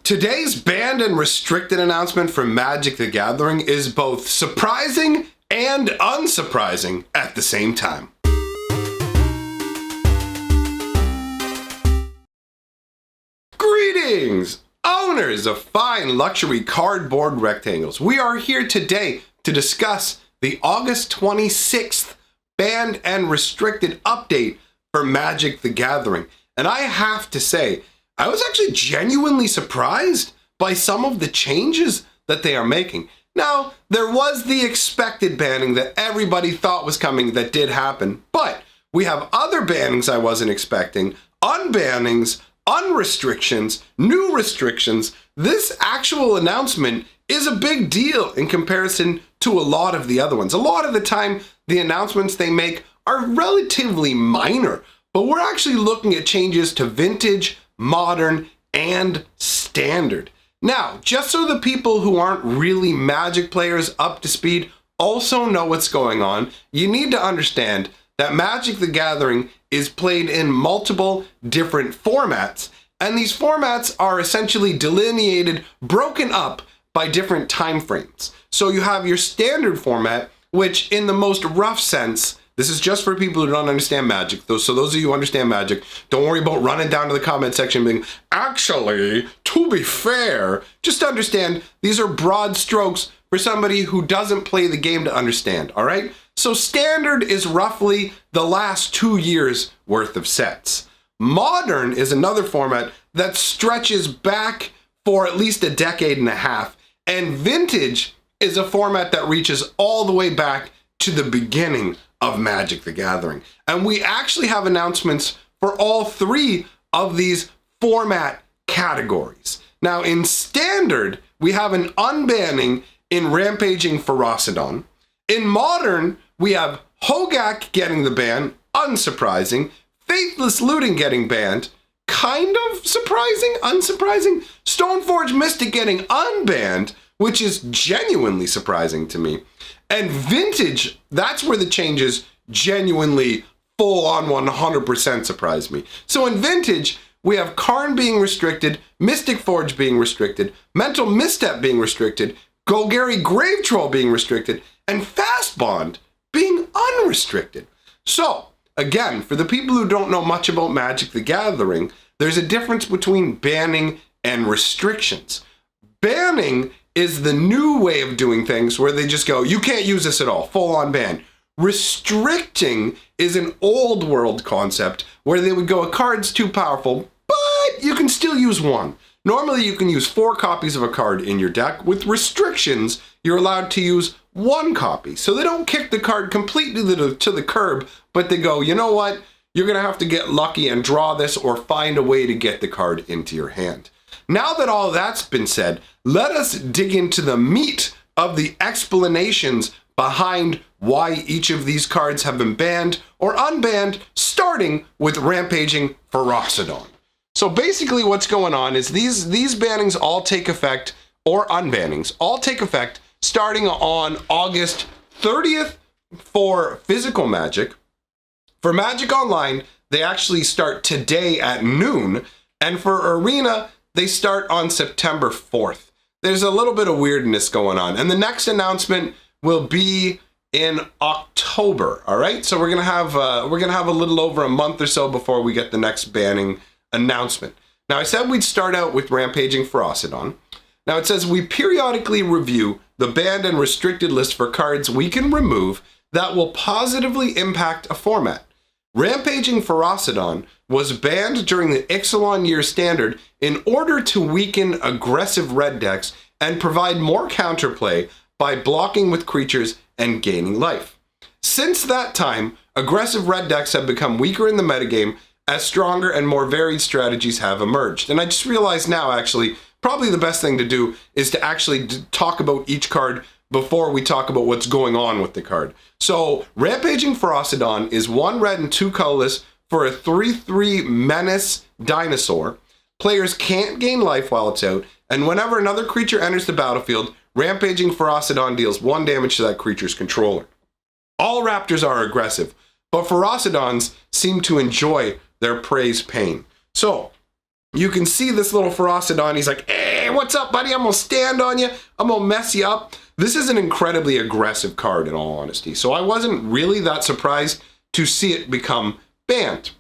Today's banned and restricted announcement from Magic the Gathering is both surprising and unsurprising at the same time. Greetings, owners of fine luxury cardboard rectangles. We are here today to discuss the August 26th banned and restricted update for Magic the Gathering. And I have to say, I was actually genuinely surprised by some of the changes that they are making. Now, there was the expected banning that everybody thought was coming that did happen, but we have other bannings I wasn't expecting, unbannings, unrestrictions, new restrictions. This actual announcement is a big deal in comparison to a lot of the other ones. A lot of the time, the announcements they make are relatively minor, but we're actually looking at changes to Vintage, Modern, and Standard. Now, just so the people who aren't really Magic players up to speed also know what's going on, you need to understand that Magic the Gathering is played in multiple different formats, and these formats are essentially delineated, broken up by different time frames. So you have your standard format, which in the most rough sense, this is just for people who don't understand Magic. So those of you who understand Magic, don't worry about running down to the comment section being, actually, to be fair, just understand these are broad strokes for somebody who doesn't play the game to understand, all right? So standard is roughly the last 2 years worth of sets. Modern is another format that stretches back for at least a decade and a half. And vintage is a format that reaches all the way back to the beginning of Magic the Gathering. And we actually have announcements for all three of these format categories. Now in Standard, we have an unbanning in Rampaging Frosted On. In Modern, we have Hogaak getting the ban, unsurprising. Faithless Looting getting banned, kind of surprising, unsurprising. StoneForge Mystic getting unbanned, which is genuinely surprising to me. And Vintage, that's where the changes genuinely full on 100% surprised me. So in Vintage, we have Karn being restricted, Mystic Forge being restricted, Mental Misstep being restricted, Gogari Grave Troll being restricted, and Fast Bond being unrestricted. So, again, for the people who don't know much about Magic the Gathering, there's a difference between banning and restrictions. Banning is the new way of doing things where they just go, you can't use this at all, full on ban. Restricting is an old world concept where they would go, a card's too powerful, but you can still use one. Normally you can use 4 copies of a card in your deck. With restrictions, you're allowed to use 1 copy. So they don't kick the card completely to the curb, but they go, you know what? You're gonna have to get lucky and draw this or find a way to get the card into your hand. Now that all that's been said, let us dig into the meat of the explanations behind why each of these cards have been banned or unbanned, starting with Rampaging Frosted On. So basically what's going on is these bannings all take effect, or unbannings, all take effect starting on August 30th for physical Magic. For Magic Online, they actually start today at noon, and for Arena, they start on September 4th. There's a little bit of weirdness going on, and the next announcement will be in October. All right, so we're gonna have a little over a month or so before we get the next banning announcement. Now I said we'd start out with Rampaging Frosted On. Now it says we periodically review the banned and restricted list for cards we can remove that will positively impact a format. Rampaging Frosted On was banned during the Ixalan Year Standard in order to weaken aggressive red decks and provide more counterplay by blocking with creatures and gaining life. Since that time, aggressive red decks have become weaker in the metagame as stronger and more varied strategies have emerged. And I just realized now, actually, probably the best thing to do is to actually talk about each card before we talk about what's going on with the card. So Rampaging Frosted On is 1 red and 2 colorless for a 3/3 menace dinosaur. Players can't gain life while it's out, and whenever another creature enters the battlefield, Rampaging Frosted On deals 1 damage to that creature's controller. All raptors are aggressive, but Frostedons seem to enjoy their prey's pain. So You can see this little Frosted On. He's like, hey, what's up, buddy? I'm going to stand on you. I'm going to mess you up. This is an incredibly aggressive card, in all honesty. So I wasn't really that surprised to see it become banned.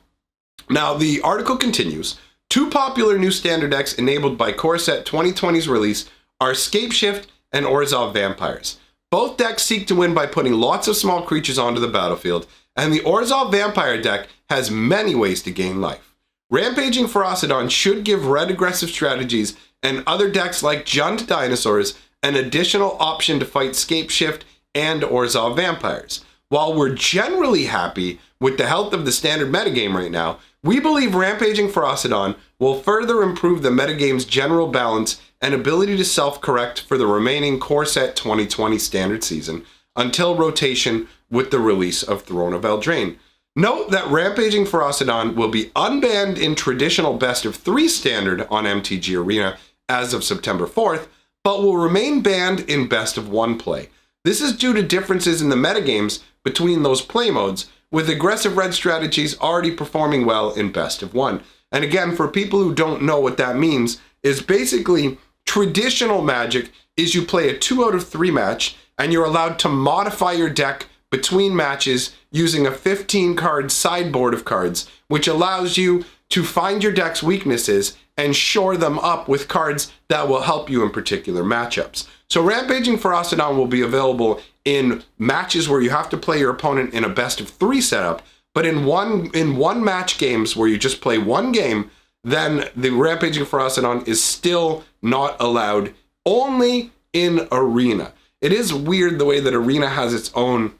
Now, the article continues. 2 popular new standard decks enabled by Core Set 2020's release are Scapeshift and Orzhov Vampires. Both decks seek to win by putting lots of small creatures onto the battlefield, and the Orzhov Vampire deck has many ways to gain life. Rampaging Frosted On should give red aggressive strategies and other decks like Junt Dinosaurs an additional option to fight Scapeshift and Orzhov Vampires. While we're generally happy with the health of the standard metagame right now, we believe Rampaging Frosted On will further improve the metagame's general balance and ability to self-correct for the remaining Core Set 2020 standard season until rotation with the release of Throne of Eldraine. Note that Rampaging Frosted On will be unbanned in traditional best of 3 standard on MTG Arena as of September 4th, but will remain banned in best of 1 play. This is due to differences in the metagames between those play modes, with aggressive red strategies already performing well in best of 1. And again, for people who don't know what that means, is basically traditional Magic is you play a 2 out of 3 match, and you're allowed to modify your deck between matches using a 15 card sideboard of cards, which allows you to find your deck's weaknesses and shore them up with cards that will help you in particular matchups. So Rampaging Frosted On will be available in matches where you have to play your opponent in a best of 3 setup, but in one match games where you just play 1 game, then the Rampaging Frosted On is still not allowed, only in Arena. It is weird the way that Arena has its own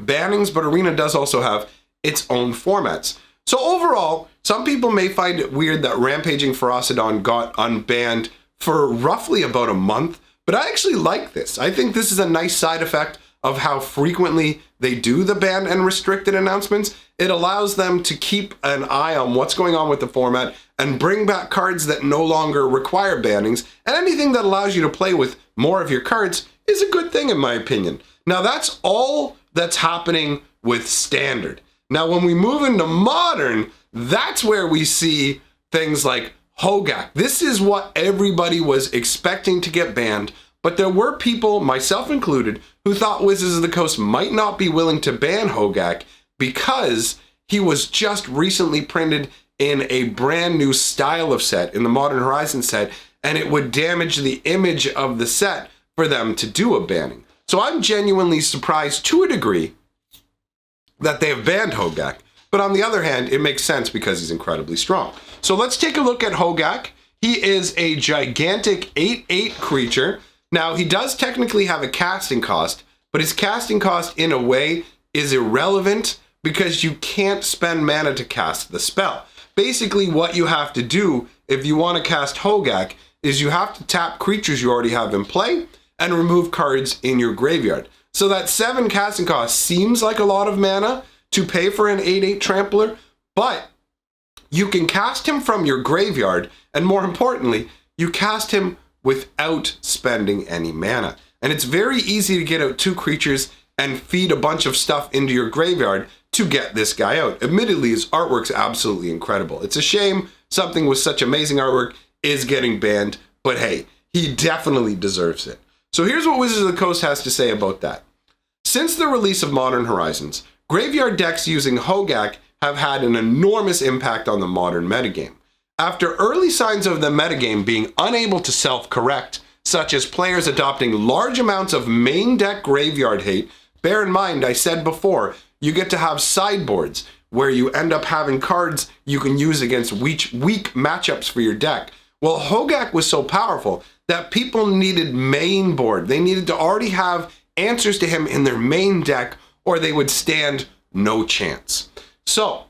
bannings, but Arena does also have its own formats. So overall, some people may find it weird that Rampaging Frosted On got unbanned for roughly about a month, but I actually like this. I think this is a nice side effect of how frequently they do the banned and restricted announcements. It allows them to keep an eye on what's going on with the format and bring back cards that no longer require bannings, and anything that allows you to play with more of your cards is a good thing in my opinion. Now that's all that's happening with standard. Now when we move into modern, that's where we see things like Hogaak. This is what everybody was expecting to get banned, but there were people, myself included, who thought Wizards of the Coast might not be willing to ban Hogaak because he was just recently printed in a brand new style of set, in the Modern Horizons set, and it would damage the image of the set for them to do a banning. So I'm genuinely surprised to a degree that they have banned Hogaak, but on the other hand, it makes sense because he's incredibly strong. So let's take a look at Hogaak. He is a gigantic 8/8 creature. Now, he does technically have a casting cost, but his casting cost in a way is irrelevant because you can't spend mana to cast the spell. Basically, what you have to do if you want to cast Hogaak is you have to tap creatures you already have in play and remove cards in your graveyard. So that 7 casting cost seems like a lot of mana to pay for an 8/8 trampler, but you can cast him from your graveyard, and more importantly, you cast him without spending any mana. And it's very easy to get out 2 creatures and feed a bunch of stuff into your graveyard to get this guy out. Admittedly, his artwork's absolutely incredible. It's a shame something with such amazing artwork is getting banned, but hey, he definitely deserves it. So here's what Wizards of the Coast has to say about that. Since the release of Modern Horizons, graveyard decks using Hogaak have had an enormous impact on the modern metagame. After early signs of the metagame being unable to self-correct, such as players adopting large amounts of main deck graveyard hate, bear in mind, I said before, you get to have sideboards where you end up having cards you can use against weak matchups for your deck. Well, Hogaak was so powerful that people needed main board. They needed to already have answers to him in their main deck or they would stand no chance. So,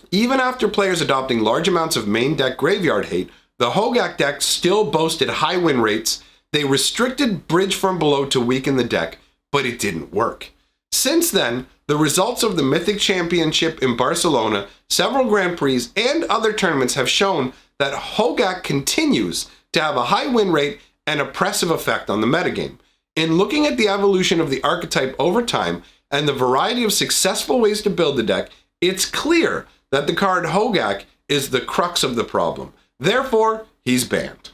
even after players adopting large amounts of main deck graveyard hate, the Hogaak deck still boasted high win rates. They restricted Bridge from Below to weaken the deck, but it didn't work. Since then, the results of the Mythic Championship in Barcelona, several Grand Prix, and other tournaments have shown that Hogaak continues to have a high win rate and oppressive effect on the metagame. In looking at the evolution of the archetype over time and the variety of successful ways to build the deck, it's clear that the card Hogaak is the crux of the problem. Therefore, he's banned.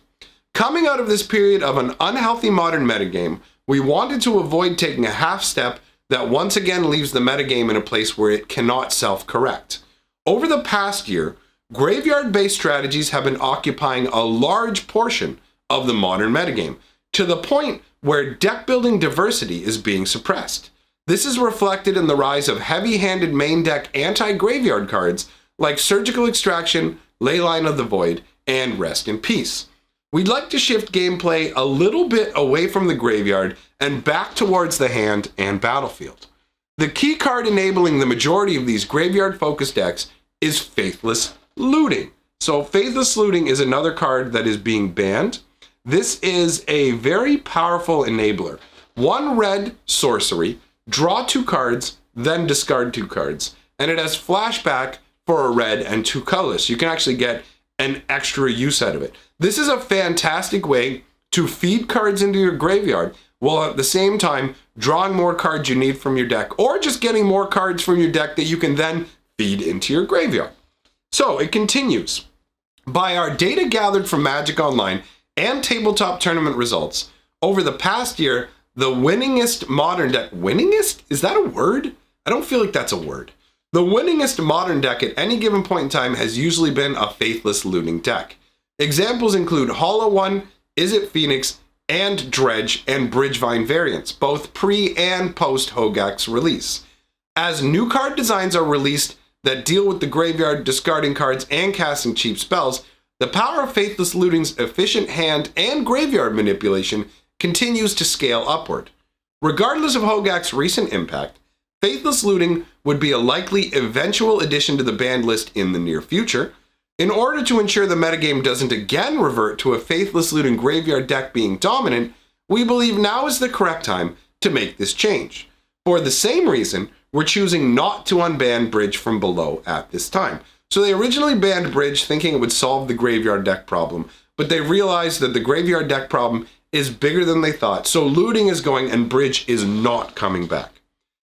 Coming out of this period of an unhealthy modern metagame, we wanted to avoid taking a half step that once again leaves the metagame in a place where it cannot self-correct. Over the past year, graveyard-based strategies have been occupying a large portion of the modern metagame, to the point where deck-building diversity is being suppressed. This is reflected in the rise of heavy-handed main deck anti-graveyard cards like Surgical Extraction, Leyline of the Void, and Rest in Peace. We'd like to shift gameplay a little bit away from the graveyard and back towards the hand and battlefield. The key card enabling the majority of these graveyard-focused decks is Faithless Looting. So Faithless Looting is another card that is being banned. This is a very powerful enabler. 1 red sorcery, draw 2 cards, then discard 2 cards. And it has flashback for a red and 2 colorless. You can actually get an extra use out of it. This is a fantastic way to feed cards into your graveyard while at the same time drawing more cards you need from your deck, or just getting more cards from your deck that you can then feed into your graveyard. So it continues. By our data gathered from Magic Online and tabletop tournament results, over the past year, the winningest modern deck, winningest? Is that a word? I don't feel like that's a word. The winningest modern deck at any given point in time has usually been a Faithless Looting deck. Examples include Hollow One, Is It Phoenix, and Dredge and Bridgevine variants, both pre and post Hogaak's release. As new card designs are released that deal with the graveyard, discarding cards, and casting cheap spells, the power of Faithless Looting's efficient hand and graveyard manipulation continues to scale upward. Regardless of Hogaak's recent impact, Faithless Looting would be a likely eventual addition to the banned list in the near future. In order to ensure the metagame doesn't again revert to a Faithless Looting graveyard deck being dominant, we believe now is the correct time to make this change. For the same reason, we're choosing not to unban Bridge from below at this time. So they originally banned Bridge thinking it would solve the graveyard deck problem, but they realized that the graveyard deck problem is bigger than they thought, so Looting is going and Bridge is not coming back.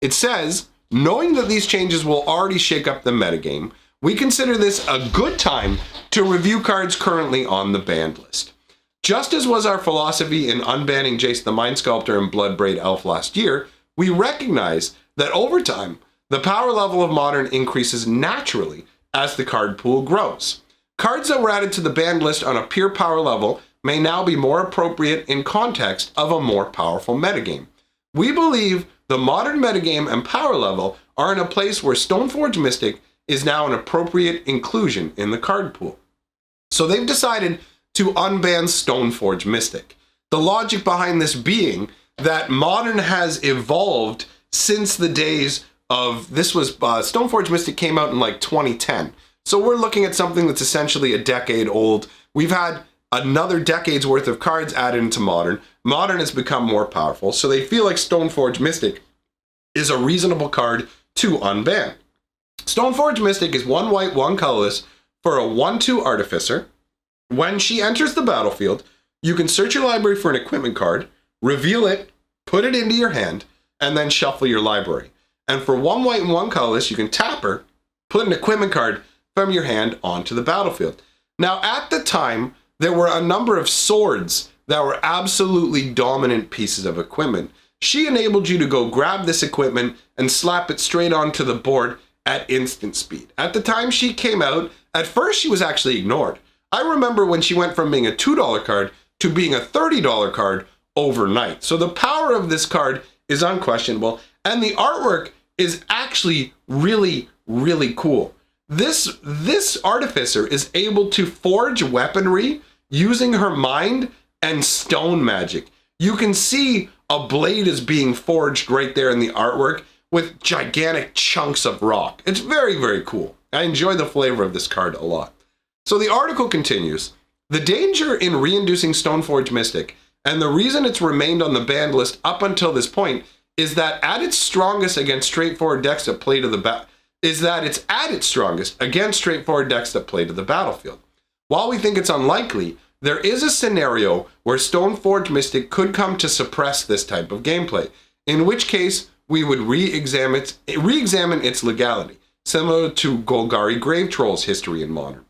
It says, knowing that these changes will already shake up the metagame, we consider this a good time to review cards currently on the banned list. Just as was our philosophy in unbanning Jace the Mind Sculptor and Bloodbraid Elf last year, we recognize that over time, the power level of Modern increases naturally as the card pool grows. Cards that were added to the banned list on a pure power level may now be more appropriate in context of a more powerful metagame. We believe the Modern metagame and power level are in a place where StoneForge Mystic is now an appropriate inclusion in the card pool. So they've decided to unban StoneForge Mystic. The logic behind this being that Modern has evolved since the days of, StoneForge Mystic came out in like 2010. So we're looking at something that's essentially a decade old. We've had another decade's worth of cards added into Modern. Modern has become more powerful, so they feel like StoneForge Mystic is a reasonable card to unban. StoneForge Mystic is 1 white, 1 colorless for a 1/2 Artificer. When she enters the battlefield, you can search your library for an equipment card, reveal it, put it into your hand, and then shuffle your library. And for 1 white and 1 colorless, you can tap her, put an equipment card from your hand onto the battlefield. Now, at the time, there were a number of swords that were absolutely dominant pieces of equipment. She enabled you to go grab this equipment and slap it straight onto the board at instant speed. At the time she came out, at first she was actually ignored. I remember when she went from being a $2 card to being a $30 card overnight. So the power of this card is unquestionable, and the artwork is actually really, really cool. This Artificer is able to forge weaponry using her mind and stone magic. You can see a blade is being forged right there in the artwork with gigantic chunks of rock. It's very, very cool. I enjoy the flavor of this card a lot. So the article continues. The danger in reinducing StoneForge Mystic, and the reason it's remained on the banned list up until this point, is that at its strongest against straightforward decks that play to the battlefield. While we think it's unlikely, there is a scenario where StoneForge Mystic could come to suppress this type of gameplay, in which case we would re-examine its legality, similar to Gogari Grave Troll's history in Modern.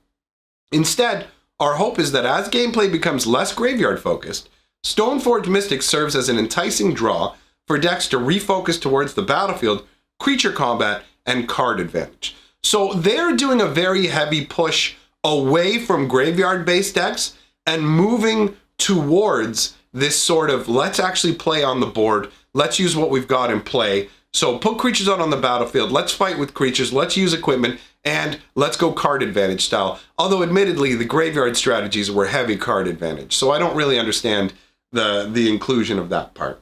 Instead, Our hope is that as gameplay becomes less graveyard focused, StoneForge Mystic serves as an enticing draw for decks to refocus towards the battlefield, creature combat, and card advantage. So they're doing a very heavy push away from graveyard-based decks and moving towards this sort of, let's actually play on the board, let's use what we've got in play. So put creatures out on the battlefield, let's fight with creatures, let's use equipment, and let's go card advantage style. Although admittedly, the graveyard strategies were heavy card advantage, so I don't really understand the inclusion of that part.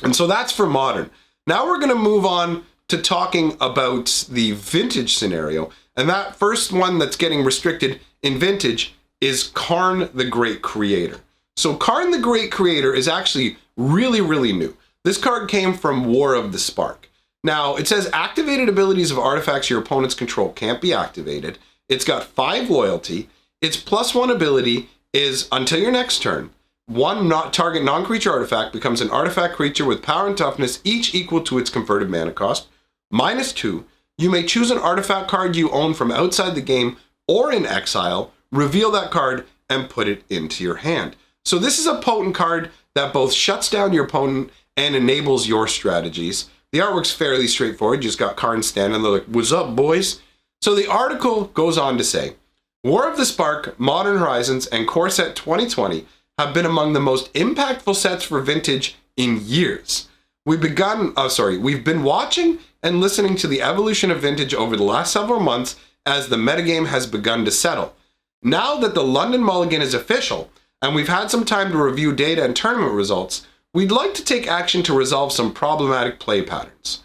And so that's for Modern. Now we're gonna move on to talking about the Vintage scenario. And that first one that's getting restricted in Vintage is Karn the Great Creator. So Karn the Great Creator is actually really, really new. This card came from War of the Spark. Now, it says activated abilities of artifacts your opponents control can't be activated. It's got 5 loyalty. Its +1 ability is until your next turn, one target non-creature artifact becomes an artifact creature with power and toughness, each equal to its converted mana cost. -2, you may choose an artifact card you own from outside the game or in exile, reveal that card, and put it into your hand. So this is a potent card that both shuts down your opponent and enables your strategies. The artwork's fairly straightforward. You just got Karn standing there like, what's up, boys? So the article goes on to say, War of the Spark, Modern Horizons, and Core Set 2020 have been among the most impactful sets for Vintage in years. We've been watching and listening to the evolution of Vintage over the last several months as the metagame has begun to settle. Now that the London Mulligan is official, and we've had some time to review data and tournament results, we'd like to take action to resolve some problematic play patterns.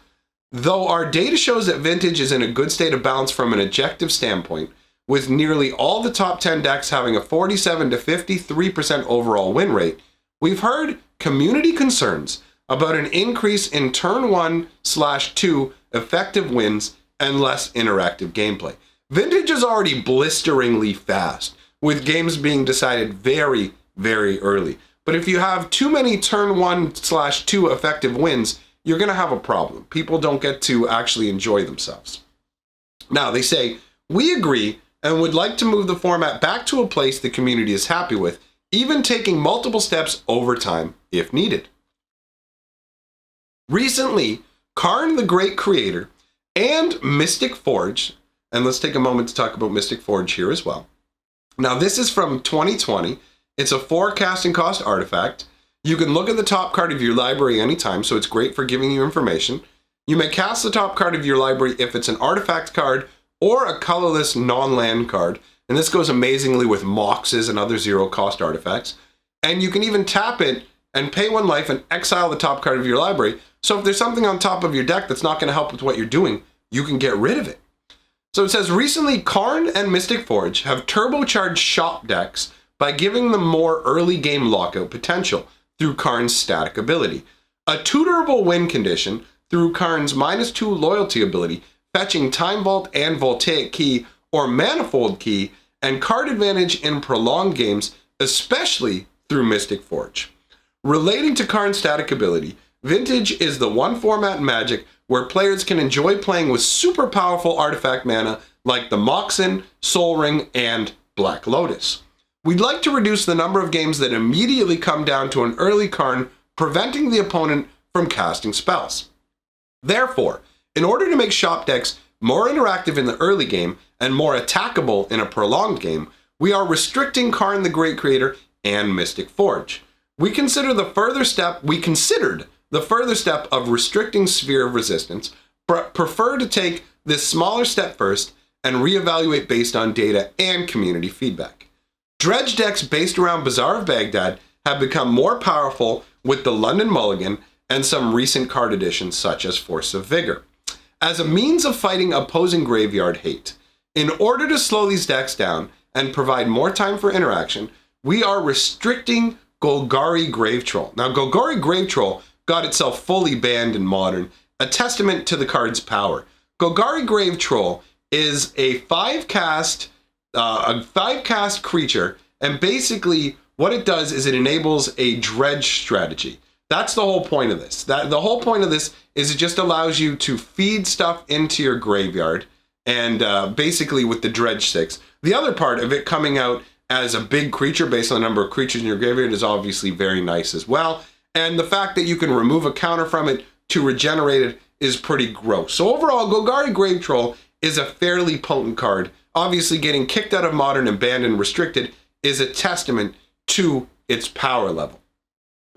Though our data shows that Vintage is in a good state of balance from an objective standpoint, with nearly all the top 10 decks having a 47 to 53% overall win rate, we've heard community concerns about an increase in turn 1/2 effective wins and less interactive gameplay. Vintage is already blisteringly fast, with games being decided very, very early. But if you have too many turn 1/2 effective wins, you're gonna have a problem. People don't get to actually enjoy themselves. Now, they say, we agree and would like to move the format back to a place the community is happy with, even taking multiple steps over time if needed. Recently, Karn the Great Creator and Mystic Forge, and let's take a moment to talk about Mystic Forge here as well. Now, this is from 2020. It's a 4 casting cost artifact. You can look at the top card of your library anytime, so it's great for giving you information. You may cast the top card of your library if it's an artifact card or a colorless non-land card, and this goes amazingly with Moxes and other 0 cost artifacts. And you can even tap it and pay 1 life and exile the top card of your library, so if there's something on top of your deck that's not going to help with what you're doing, you can get rid of it. So it says, recently Karn and Mystic Forge have turbocharged shop decks by giving them more early game lockout potential through Karn's static ability. A tutorable win condition through Karn's -2 loyalty ability, fetching Time Vault and Voltaic Key or Manifold Key, and card advantage in prolonged games, especially through Mystic Forge. Relating to Karn's static ability, Vintage is the one format in Magic where players can enjoy playing with super powerful artifact mana like the Moxen, Sol Ring, and Black Lotus. We'd like to reduce the number of games that immediately come down to an early Karn, preventing the opponent from casting spells. Therefore, in order to make shop decks more interactive in the early game and more attackable in a prolonged game, we are restricting Karn the Great Creator and Mystic Forge. We considered the further step of restricting Sphere of Resistance, but prefer to take this smaller step first and reevaluate based on data and community feedback. Dredge decks based around Bazaar of Baghdad have become more powerful with the London Mulligan and some recent card additions such as Force of Vigor, as a means of fighting opposing graveyard hate. In order to slow these decks down and provide more time for interaction, we are restricting Gogari Grave Troll. Now, Gogari Grave Troll got itself fully banned in Modern, a testament to the card's power. Gogari Grave Troll is a 5-cast creature, and basically what it does is it enables a dredge strategy. That's the whole point of this. The whole point of this is it just allows you to feed stuff into your graveyard, and basically with the dredge 6. The other part of it coming out as a big creature based on the number of creatures in your graveyard is obviously very nice as well. And the fact that you can remove a counter from it to regenerate it is pretty gross. So overall, Gogari Grave Troll is a fairly potent card. Obviously, getting kicked out of Modern and banned and restricted is a testament to its power level.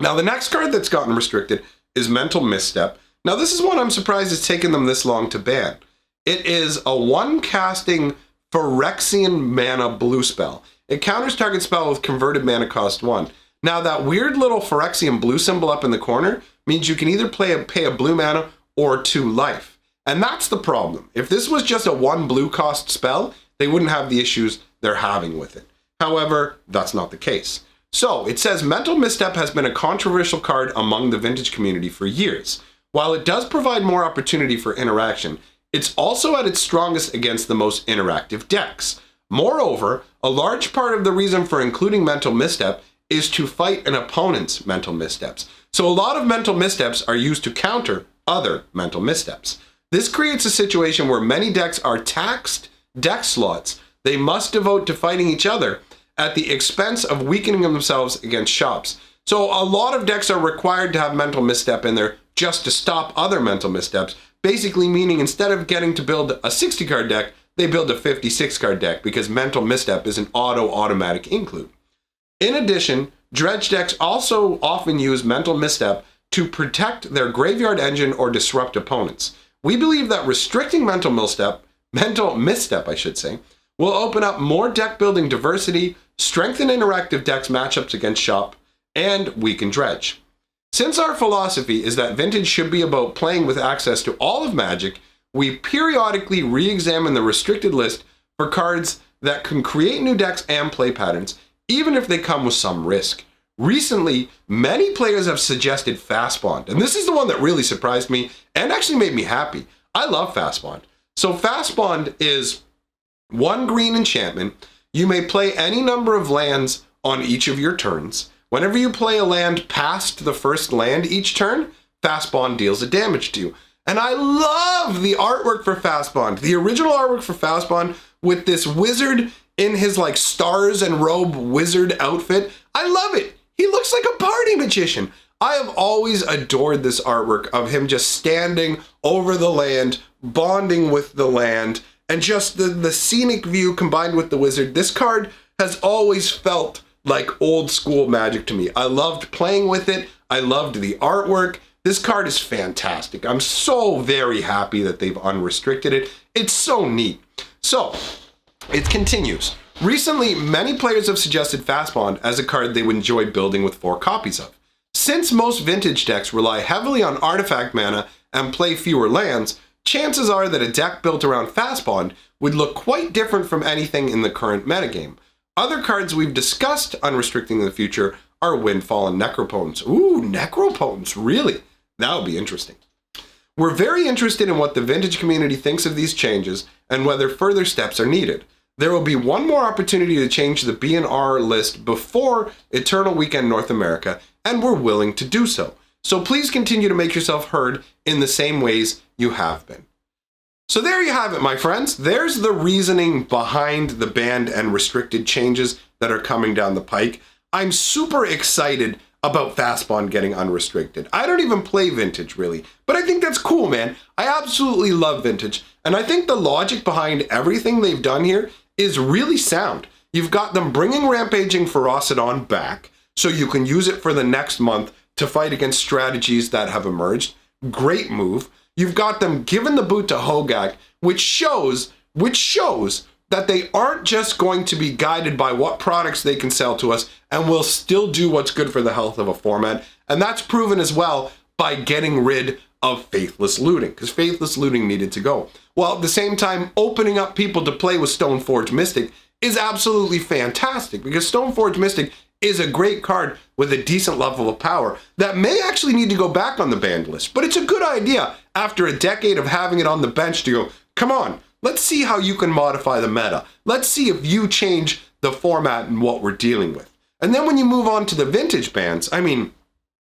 Now, the next card that's gotten restricted is Mental Misstep. Now, this is one I'm surprised it's taken them this long to ban. It is a 1-casting Phyrexian mana blue spell. It counters target spell with converted mana cost 1. Now, that weird little Phyrexian blue symbol up in the corner means you can either pay a blue mana or 2 life. And that's the problem. If this was just a 1 blue cost spell, they wouldn't have the issues they're having with it. However, that's not the case. So, it says Mental Misstep has been a controversial card among the Vintage community for years. While it does provide more opportunity for interaction, it's also at its strongest against the most interactive decks. Moreover, a large part of the reason for including Mental Misstep is to fight an opponent's mental missteps. So a lot of mental missteps are used to counter other mental missteps. This creates a situation where many decks are taxed deck slots they must devote to fighting each other at the expense of weakening themselves against shops. So a lot of decks are required to have mental misstep in there just to stop other mental missteps, basically meaning instead of getting to build a 60 card deck, they build a 56 card deck because mental misstep is an automatic include. In addition, dredge decks also often use mental misstep to protect their graveyard engine or disrupt opponents. We believe that restricting mental misstep, will open up more deck building diversity, strengthen interactive decks matchups against shop, and weaken dredge. Since our philosophy is that Vintage should be about playing with access to all of Magic, we periodically re-examine the restricted list for cards that can create new decks and play patterns, even if they come with some risk. Recently, many players have suggested Fast Bond, and this is the one that really surprised me and actually made me happy. I love Fast Bond. So Fast Bond is 1 green enchantment. You may play any number of lands on each of your turns. Whenever you play a land past the first land each turn, Fast Bond deals a damage to you. And I love the artwork for Fast Bond. The original artwork for Fast Bond with this wizard in his like stars and robe wizard outfit. I love it. He looks like a party magician. I have always adored this artwork of him just standing over the land, bonding with the land, and just the scenic view combined with the wizard. This card has always felt like old school Magic to me. I loved playing with it. I loved the artwork. This card is fantastic. I'm so very happy that they've unrestricted it. It's so neat. So, it continues. Recently, many players have suggested Fast Bond as a card they would enjoy building with 4 copies of. Since most Vintage decks rely heavily on artifact mana and play fewer lands, chances are that a deck built around Fast Bond would look quite different from anything in the current metagame. Other cards we've discussed unrestricting in the future are Windfall and Necropotence. Ooh, Necropotence, really? That would be interesting. We're very interested in what the Vintage community thinks of these changes and whether further steps are needed. There will be one more opportunity to change the B&R list before Eternal Weekend North America, and we're willing to do so. So please continue to make yourself heard in the same ways you have been. So there you have it, my friends. There's the reasoning behind the banned and restricted changes that are coming down the pike. I'm super excited about Fast Bond getting unrestricted. I don't even play Vintage, really, but I think that's cool, man. I absolutely love Vintage, and I think the logic behind everything they've done here is really sound. You've got them bringing Rampaging Frosted On back, so you can use it for the next month to fight against strategies that have emerged. Great move. You've got them giving the boot to Hogaak, which shows that they aren't just going to be guided by what products they can sell to us and will still do what's good for the health of a format. And that's proven as well by getting rid of Faithless Looting, because Faithless Looting needed to go. While at the same time, opening up people to play with StoneForge Mystic is absolutely fantastic, because StoneForge Mystic is a great card with a decent level of power that may actually need to go back on the banned list. But it's a good idea after a decade of having it on the bench to go, come on, let's see how you can modify the meta. Let's see if you change the format and what we're dealing with. And then when you move on to the Vintage bans, I mean,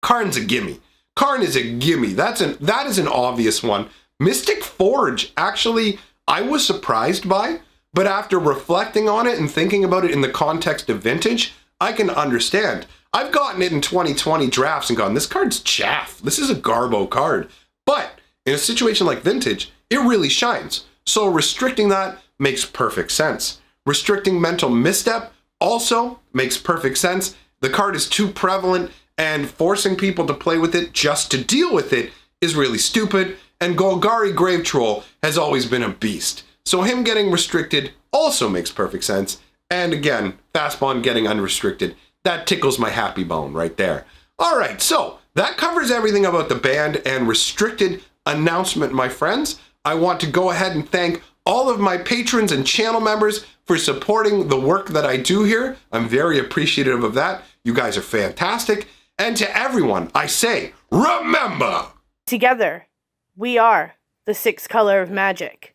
Karn's a gimme. Karn is a gimme. That is an obvious one. Mystic Forge, actually, I was surprised by, But after reflecting on it and thinking about it in the context of vintage, I can understand. I've gotten it in 2020 drafts and gone, this card's chaff. This is a garbo card. But in a situation like vintage, it really shines. So restricting that makes perfect sense. Restricting Mental Misstep also makes perfect sense. The card is too prevalent, and forcing people to play with it just to deal with it is really stupid. And Gogari Grave Troll has always been a beast. So him getting restricted also makes perfect sense. And again, Fastbond getting unrestricted, that tickles my happy bone right there. All right, so that covers everything about the banned and restricted announcement, my friends. I want to go ahead and thank all of my patrons and channel members for supporting the work that I do here. I'm very appreciative of that. You guys are fantastic. And to everyone, I say, remember! Together, we are the 6 color of magic.